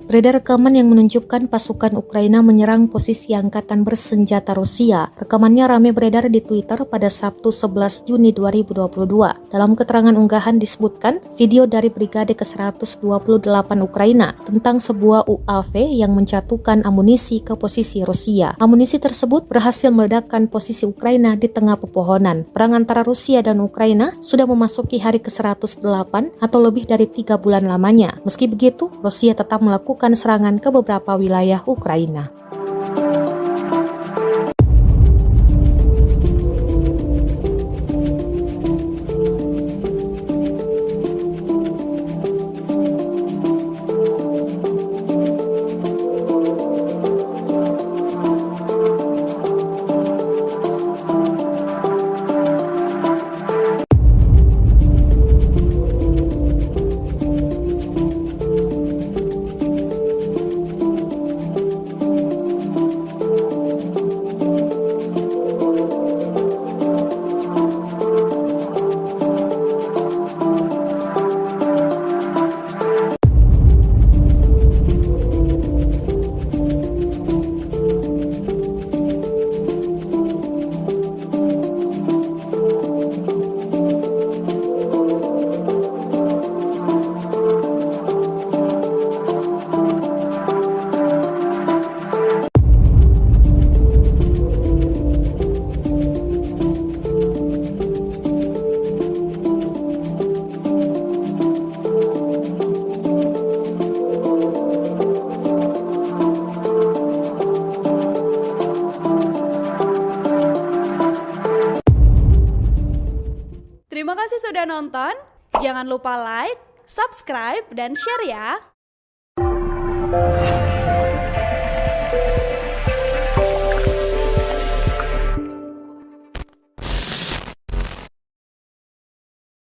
Beredar rekaman yang menunjukkan pasukan Ukraina menyerang posisi angkatan bersenjata Rusia. Rekamannya ramai beredar di Twitter pada Sabtu 11 Juni 2022. Dalam keterangan unggahan disebutkan video dari Brigade ke-128 Ukraina tentang sebuah UAV yang menjatuhkan amunisi ke posisi Rusia. Amunisi tersebut berhasil meledakkan posisi Ukraina di tengah pepohonan. Perang antara Rusia dan Ukraina sudah memasuki hari ke-108 atau lebih dari 3 bulan lamanya. Meski begitu, Rusia tetap melakukan serangan ke beberapa wilayah Ukraina. Terima kasih sudah nonton. Jangan lupa like, subscribe, dan share ya.